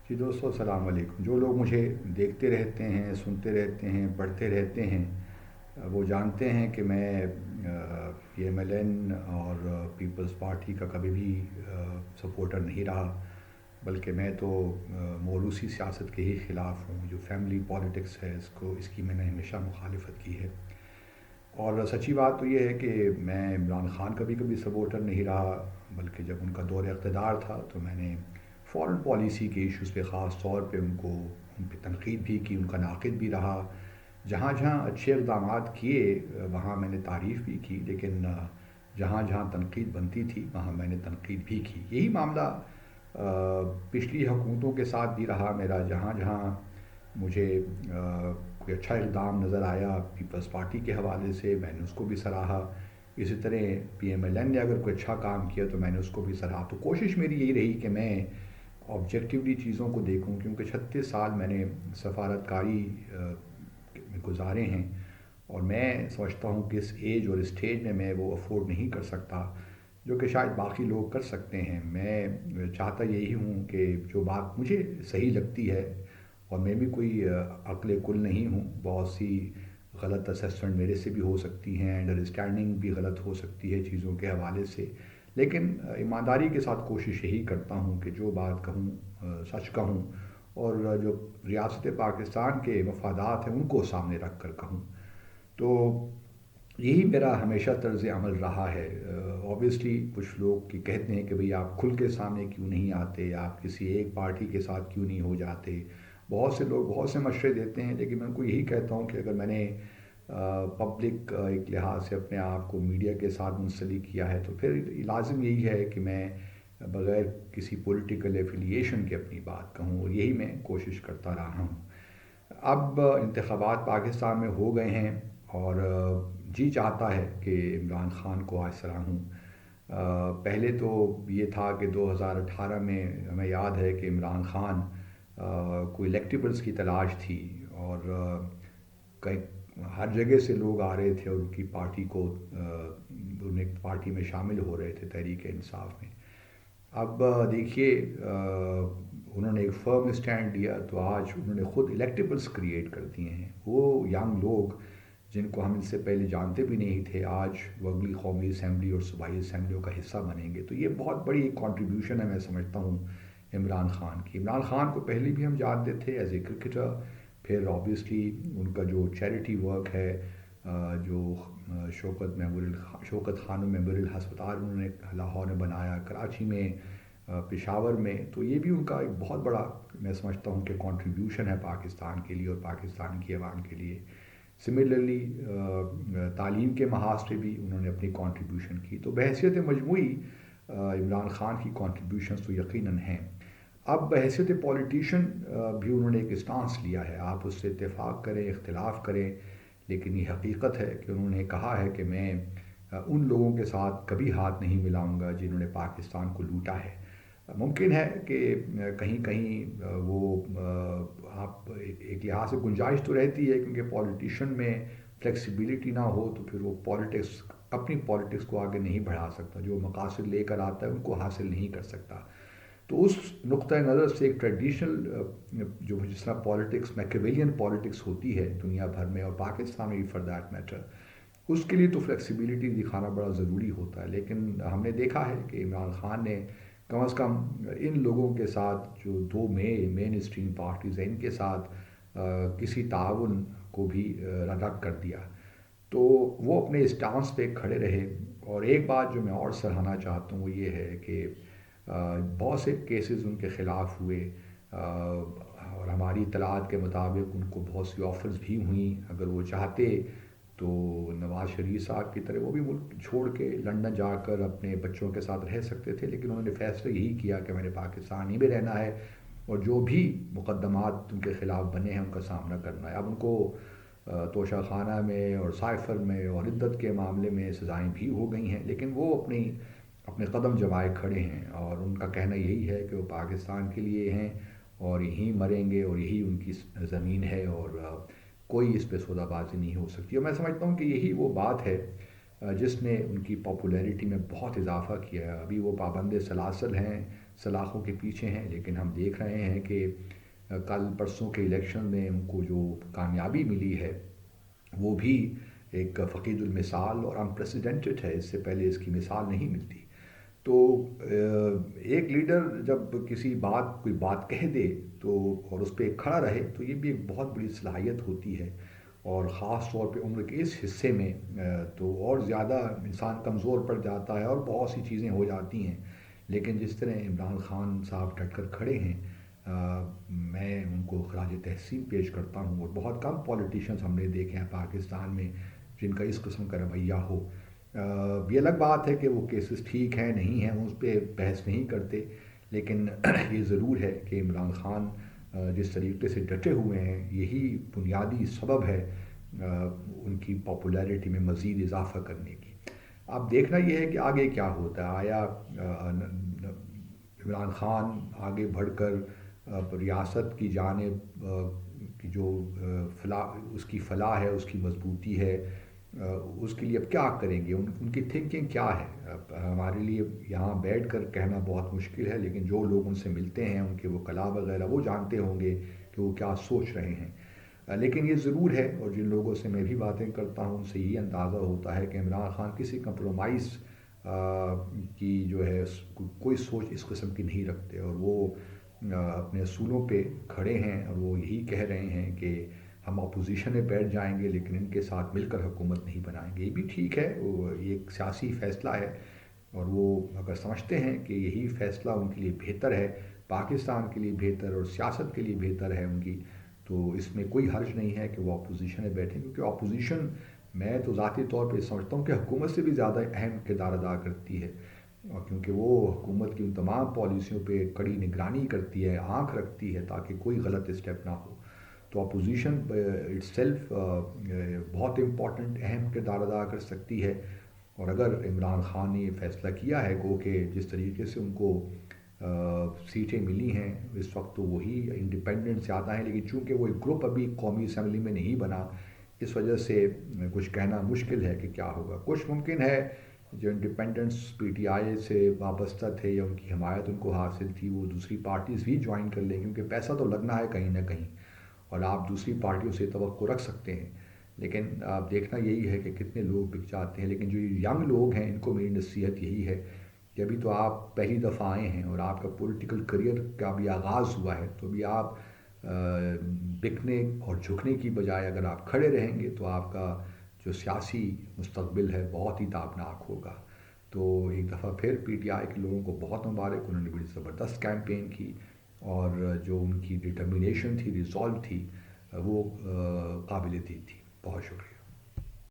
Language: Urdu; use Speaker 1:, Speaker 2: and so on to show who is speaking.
Speaker 1: جی دوستو السلام علیکم. جو لوگ مجھے دیکھتے رہتے ہیں، سنتے رہتے ہیں، پڑھتے رہتے ہیں، وہ جانتے ہیں کہ میں پی ایم ایل این اور پیپلز پارٹی کا کبھی بھی سپورٹر نہیں رہا، بلکہ میں تو موروثی سیاست کے ہی خلاف ہوں. جو فیملی پالیٹکس ہے اس کی میں نے ہمیشہ مخالفت کی ہے. اور سچی بات تو یہ ہے کہ میں عمران خان کا بھی کبھی سپورٹر نہیں رہا، بلکہ جب ان کا دور اقتدار تھا تو میں نے فورن پالیسی کے ایشوز پہ خاص طور پہ ان پہ تنقید بھی کی، ان کا ناقد بھی رہا. جہاں جہاں اچھے اقدامات کیے وہاں میں نے تعریف بھی کی، لیکن جہاں جہاں تنقید بنتی تھی وہاں میں نے تنقید بھی کی. یہی معاملہ پچھلی حکومتوں کے ساتھ بھی رہا میرا. جہاں جہاں مجھے کوئی اچھا اقدام نظر آیا پیپلز پارٹی کے حوالے سے، میں نے اس کو بھی سراہا. اسی طرح پی ایم ایل این نے اگر کوئی اچھا کام کیا تو میں نے اس کو بھی سراہا. تو کوشش میری یہی رہی کہ میں آبجیکٹیولی چیزوں کو دیکھوں، کیونکہ 36 سال میں نے سفارتکاری میں گزارے ہیں، اور میں سمجھتا ہوں کہ اس ایج اور اسٹیج میں وہ افورڈ نہیں کر سکتا جو کہ شاید باقی لوگ کر سکتے ہیں. میں چاہتا یہی ہوں کہ جو بات مجھے صحیح لگتی ہے، اور میں بھی کوئی عقل کل نہیں ہوں، بہت سی غلط اسسمنٹ میرے سے بھی ہو سکتی ہیں، انڈرسٹینڈنگ بھی غلط ہو سکتی ہے چیزوں کے حوالے سے، لیکن ایمانداری کے ساتھ کوشش یہی کرتا ہوں کہ جو بات کہوں سچ کہوں، اور جو ریاست پاکستان کے مفادات ہیں ان کو سامنے رکھ کر کہوں. تو یہی میرا ہمیشہ طرز عمل رہا ہے. اوبیسلی کچھ لوگ کہتے ہیں کہ بھئی آپ کھل کے سامنے کیوں نہیں آتے، آپ کسی ایک پارٹی کے ساتھ کیوں نہیں ہو جاتے. بہت سے لوگ بہت سے مشورے دیتے ہیں، لیکن میں ان کو یہی کہتا ہوں کہ اگر میں نے پبلک ایک لحاظ سے اپنے آپ کو میڈیا کے ساتھ منسلک کیا ہے تو پھر لازم یہی ہے کہ میں بغیر کسی پولیٹیکل ایفیلیشن کے اپنی بات کہوں، اور یہی میں کوشش کرتا رہا ہوں. اب انتخابات پاکستان میں ہو گئے ہیں، اور جی چاہتا ہے کہ عمران خان کو آج سراہوں. پہلے تو یہ تھا کہ 2018 میں ہمیں یاد ہے کہ عمران خان کوئی الیکٹیبلز کی تلاش تھی، اور ہر جگہ سے لوگ آ رہے تھے اور ان کی پارٹی کو انہیں پارٹی میں شامل ہو رہے تھے تحریک انصاف میں. اب دیکھیے انہوں نے ایک فرم اسٹینڈ لیا تو آج انہوں نے خود الیکٹیبلز کریٹ کر دیے ہیں. وہ ینگ لوگ جن کو ہم ان سے پہلے جانتے بھی نہیں تھے آج وہ اگلی قومی اسمبلی اور صوبائی اسمبلیوں کا حصہ بنیں گے. تو یہ بہت بڑی ایک کنٹریبیوشن ہے میں سمجھتا ہوں عمران خان کی. عمران خان کو پہلے بھی ہم جانتے تھے ایز اے کرکٹر، پھر آبویسلی ان کا جو چیریٹی ورک ہے، جو شوکت خانم میموریل ہسپتال انہوں نے لاہور میں بنایا، کراچی میں، پشاور میں، تو یہ بھی ان کا ایک بہت بڑا میں سمجھتا ہوں کہ کنٹریبیوشن ہے پاکستان کے لیے اور پاکستان کی عوام کے لیے. سملرلی تعلیم کے محاذ سے بھی انہوں نے اپنی کنٹریبیوشن کی. تو بحیثیت مجموعی عمران خان کی کنٹریبیوشنز تو یقیناً ہیں. اب بحیثیت پولیٹیشین بھی انہوں نے ایک اسٹانس لیا ہے، آپ اس سے اتفاق کریں اختلاف کریں، لیکن یہ حقیقت ہے کہ انہوں نے کہا ہے کہ میں ان لوگوں کے ساتھ کبھی ہاتھ نہیں ملاؤں گا جنہوں نے پاکستان کو لوٹا ہے. ممکن ہے کہ کہیں کہیں وہ آپ ایک لحاظ سے گنجائش تو رہتی ہے، کیونکہ پولیٹیشین میں فلیکسیبلٹی نہ ہو تو پھر وہ اپنی پالیٹکس کو آگے نہیں بڑھا سکتا، جو مقاصد لے کر آتا ہے ان کو حاصل نہیں کر سکتا. تو اس نقطۂ نظر سے ایک ٹریڈیشنل جو جس طرح پالیٹکس میکیویلین پالیٹکس ہوتی ہے دنیا بھر میں اور پاکستان میں بھی فار دیٹ میٹر، اس کے لیے تو فلیکسیبلٹی دکھانا بڑا ضروری ہوتا ہے. لیکن ہم نے دیکھا ہے کہ عمران خان نے کم از کم ان لوگوں کے ساتھ جو دو مین اسٹریم پارٹیز ہیں ان کے ساتھ کسی تعاون کو بھی رد کر دیا. تو وہ اپنے اسٹانس پہ کھڑے رہے. اور ایک بات جو میں اور سراہنا چاہتا ہوں وہ یہ ہے کہ بہت سے کیسز ان کے خلاف ہوئے، اور ہماری اطلاعات کے مطابق ان کو بہت سی آفرز بھی ہوئیں. اگر وہ چاہتے تو نواز شریف صاحب کی طرح وہ بھی ملک چھوڑ کے لنڈن جا کر اپنے بچوں کے ساتھ رہ سکتے تھے، لیکن انہوں نے فیصلہ یہی کیا کہ میں نے پاکستان ہی میں رہنا ہے، اور جو بھی مقدمات ان کے خلاف بنے ہیں ان کا سامنا کرنا ہے. اب ان کو توشہ خانہ میں اور سائفر میں اور عدت کے معاملے میں سزائیں بھی ہو گئی ہیں، لیکن وہ اپنے قدم جمائے کھڑے ہیں، اور ان کا کہنا یہی ہے کہ وہ پاکستان کے لیے ہیں اور یہیں مریں گے اور یہی ان کی زمین ہے، اور کوئی اس پہ سودا بازی نہیں ہو سکتی. اور میں سمجھتا ہوں کہ یہی وہ بات ہے جس نے ان کی پاپولیرٹی میں بہت اضافہ کیا ہے. ابھی وہ پابند سلاسل ہیں سلاخوں کے پیچھے ہیں، لیکن ہم دیکھ رہے ہیں کہ کل پرسوں کے الیکشن میں ان کو جو کامیابی ملی ہے وہ بھی ایک فقید المثال اور انپریسیڈنٹڈ ہے، اس سے پہلے اس کی مثال نہیں ملتی۔ تو ایک لیڈر جب کسی کوئی بات کہہ دے تو اور اس پہ کھڑا رہے تو یہ بھی ایک بہت بڑی صلاحیت ہوتی ہے، اور خاص طور پہ عمر کے اس حصے میں تو اور زیادہ انسان کمزور پڑ جاتا ہے اور بہت سی چیزیں ہو جاتی ہیں۔ لیکن جس طرح عمران خان صاحب ڈٹ کر کھڑے ہیں، میں ان کو خراج تحسین پیش کرتا ہوں، اور بہت کم پولیٹیشنز ہم نے دیکھے ہیں پاکستان میں جن کا اس قسم کا رویہ ہو۔ یہ الگ بات ہے کہ وہ کیسز ٹھیک ہیں نہیں ہیں، اس پہ بحث نہیں کرتے، لیکن یہ ضرور ہے کہ عمران خان جس طریقے سے ڈٹے ہوئے ہیں یہی بنیادی سبب ہے ان کی پاپولیرٹی میں مزید اضافہ کرنے کی۔ اب دیکھنا یہ ہے کہ آگے کیا ہوتا ہے، آیا عمران خان آگے بڑھ کر ریاست کی جانب کی جو اس کی فلاح ہے، اس کی مضبوطی ہے، اس کے لیے اب کیا کریں گے، ان کی تھنکنگ کیا ہے؟ اب ہمارے لیے یہاں بیٹھ کر کہنا بہت مشکل ہے، لیکن جو لوگ ان سے ملتے ہیں ان کے وکلاء وغیرہ وہ جانتے ہوں گے کہ وہ کیا سوچ رہے ہیں۔ لیکن یہ ضرور ہے، اور جن لوگوں سے میں بھی باتیں کرتا ہوں ان سے یہ اندازہ ہوتا ہے کہ عمران خان کسی کمپرومائز کی جو ہے کوئی سوچ اس قسم کی نہیں رکھتے، اور وہ اپنے اصولوں پہ کھڑے ہیں، اور وہ یہی کہہ رہے ہیں کہ ہم اپوزیشن میں بیٹھ جائیں گے لیکن ان کے ساتھ مل کر حکومت نہیں بنائیں گے۔ یہ بھی ٹھیک ہے، وہ ایک سیاسی فیصلہ ہے، اور وہ اگر سمجھتے ہیں کہ یہی فیصلہ ان کے لیے بہتر ہے، پاکستان کے لیے بہتر اور سیاست کے لیے بہتر ہے ان کی، تو اس میں کوئی حرج نہیں ہے کہ وہ اپوزیشن میں بیٹھیں، کیونکہ اپوزیشن میں تو ذاتی طور پہ سمجھتا ہوں کہ حکومت سے بھی زیادہ اہم کردار ادا کرتی ہے، اور کیونکہ وہ حکومت کی ان تمام پالیسیوں پہ کڑی نگرانی کرتی ہے، آنکھ رکھتی ہے تاکہ کوئی غلط اسٹیپ نہ ہو۔ تو اپوزیشن اٹ سیلف بہت امپورٹنٹ اہم کردار ادا کر سکتی ہے، اور اگر عمران خان نے یہ فیصلہ کیا ہے کہ جس طریقے سے ان کو سیٹیں ملی ہیں اس وقت تو وہی انڈیپینڈنٹ زیادہ ہیں، لیکن چونکہ وہ ایک گروپ ابھی قومی اسمبلی میں نہیں بنا، اس وجہ سے کچھ کہنا مشکل ہے کہ کیا ہوگا۔ کچھ ممکن ہے جو انڈیپینڈنٹس پی ٹی آئی سے وابستہ تھے یا ان کی حمایت ان کو حاصل تھی وہ دوسری پارٹیز بھی جوائن کر لیں، کیونکہ پیسہ تو لگنا ہے کہیں نہ کہیں، اور آپ دوسری پارٹیوں سے توقع رکھ سکتے ہیں، لیکن آپ دیکھنا یہی ہے کہ کتنے لوگ بک جاتے ہیں۔ لیکن جو ینگ لوگ ہیں ان کو میری نصیحت یہی ہے کہ ابھی تو آپ پہلی دفعہ آئے ہیں اور آپ کا پولیٹیکل کریئر کا بھی آغاز ہوا ہے، تو ابھی آپ بکنے اور جھکنے کی بجائے اگر آپ کھڑے رہیں گے تو آپ کا جو سیاسی مستقبل ہے بہت ہی تابناک ہوگا۔ تو ایک دفعہ پھر پی ٹی آئی کے لوگوں کو بہت مبارک، انہوں نے بڑی زبردست کیمپین کی، اور جو ان کی ڈٹرمنیشن تھی، ریزالو تھی، وہ قابل دید تھی۔ بہت شکریہ۔